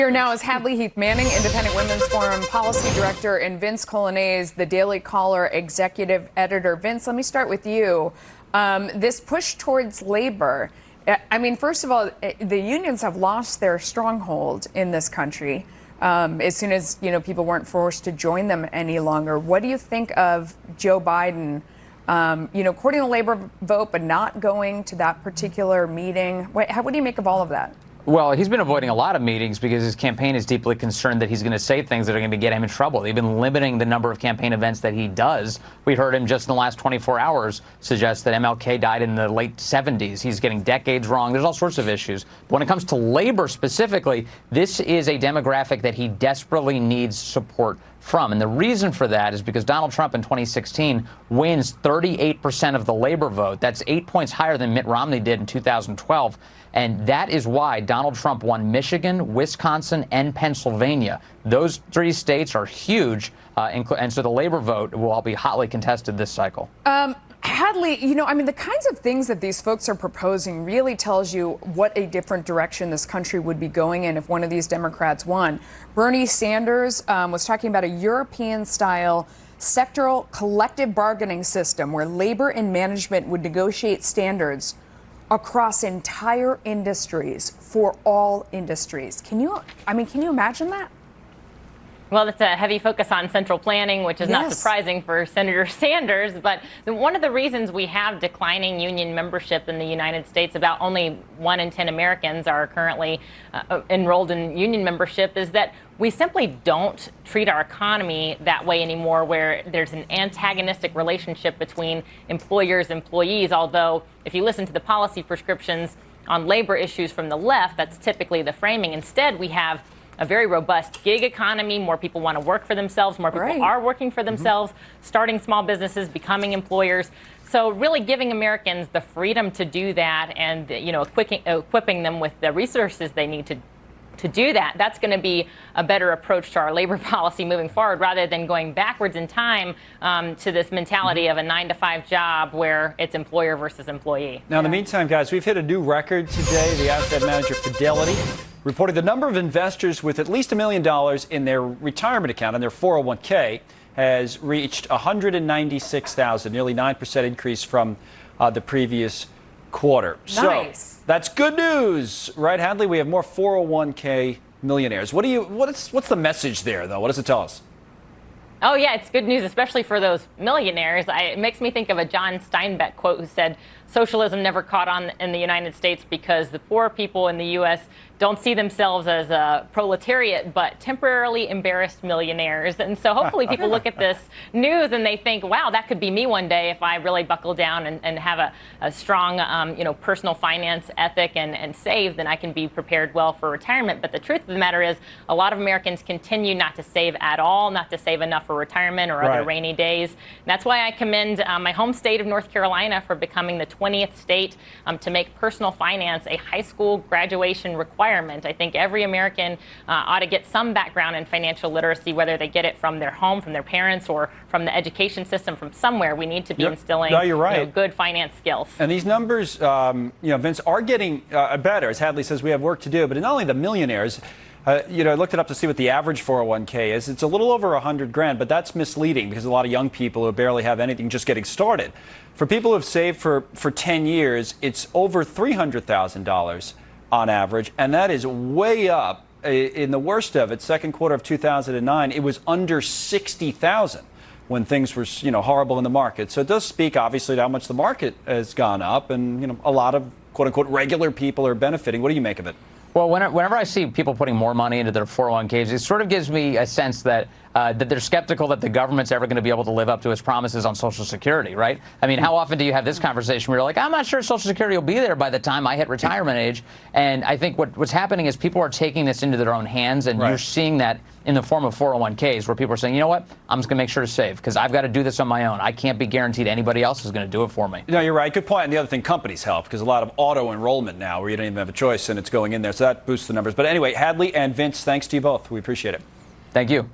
Here now is Hadley Heath Manning, Independent Women's Forum Policy Director, and Vince Coglianese, the Daily Caller Executive Editor. Vince, let me start with you. This push towards labor, I mean, first of all, the unions have lost their stronghold in this country as soon as, people weren't forced to join them any longer. What do you think of Joe Biden, courting the labor vote, but not going to that particular meeting? What do you make of all of that? Well, he's been avoiding a lot of meetings because his campaign is deeply concerned that he's going to say things that are going to get him in trouble. They've been limiting the number of campaign events that he does. We heard him just in the last 24 hours suggest that MLK died in the late 70s. He's getting decades wrong. There's all sorts of issues. But when it comes to labor specifically, this is a demographic that he desperately needs support from. And the reason for that is because Donald Trump in 2016 wins 38% of the labor vote. That's 8 points higher than Mitt Romney did in 2012. And that is why Donald Trump won Michigan, Wisconsin, and Pennsylvania. Those three states are huge. And so the labor vote will all be hotly contested this cycle. Hadley, the kinds of things that these folks are proposing really tells you what a different direction this country would be going in if one of these Democrats won. Bernie Sanders was talking about a European-style sectoral collective bargaining system where labor and management would negotiate standards across entire industries for all industries. Can you imagine that? Well, it's a heavy focus on central planning, which is not surprising for Senator Sanders. But one of the reasons we have declining union membership in the United States, about only 1 in 10 Americans are currently enrolled in union membership, is that we simply don't treat our economy that way anymore, where there's an antagonistic relationship between employers and employees. Although if you listen to the policy prescriptions on labor issues from the left, that's typically the framing. Instead, we have a very robust gig economy. More people want to work for themselves. More people are working for themselves, starting small businesses, becoming employers. So really giving Americans the freedom to do that and, equipping them with the resources they need to do that. That's going to be a better approach to our labor policy moving forward, rather than going backwards in time to this mentality of a 9-to-5 job where it's employer versus employee. Now, in the meantime, guys, we've hit a new record today. The asset manager Fidelity reported the number of investors with at least $1 million in their retirement account, in their 401k, has reached 196,000, nearly 9% increase from the previous quarter. Nice. So that's good news, right, Hadley? We have more 401k millionaires. What's the message there, though? What does it tell us? Oh, yeah, it's good news, especially for those millionaires. It makes me think of a John Steinbeck quote who said, socialism never caught on in the United States because the poor people in the U.S. don't see themselves as a proletariat, but temporarily embarrassed millionaires. And so hopefully people look at this news and they think, wow, that could be me one day if I really buckle down and have a strong, personal finance ethic and save, then I can be prepared well for retirement. But the truth of the matter is a lot of Americans continue not to save at all, not to save enough for retirement or other rainy days. And that's why I commend my home state of North Carolina for becoming the 20th state to make personal finance a high school graduation requirement. I think every American ought to get some background in financial literacy, whether they get it from their home, from their parents, or from the education system, from somewhere. We need to be instilling good finance skills. And these numbers, Vince, are getting better. As Hadley says, we have work to do. But not only the millionaires, I looked it up to see what the average 401k is. It's a little over $100,000, but that's misleading because a lot of young people who barely have anything just getting started. For people who have saved for 10 years, it's over $300,000 on average, and that is way up. In the worst of it, second quarter of 2009, it was under $60,000 when things were horrible in the market. So it does speak, obviously, to how much the market has gone up, and a lot of quote-unquote regular people are benefiting. What do you make of it? Well, whenever I see people putting more money into their 401ks, it sort of gives me a sense that they're skeptical that the government's ever going to be able to live up to its promises on Social Security, right? I mean, how often do you have this conversation where you're like, I'm not sure Social Security will be there by the time I hit retirement age? And I think what's happening is people are taking this into their own hands, and you're seeing that in the form of 401ks, where people are saying, you know what, I'm just going to make sure to save because I've got to do this on my own. I can't be guaranteed anybody else is going to do it for me. No, you're right. Good point. And the other thing, companies help because a lot of auto enrollment now where you don't even have a choice and it's going in there. So that boosts the numbers. But anyway, Hadley and Vince, thanks to you both. We appreciate it. Thank you.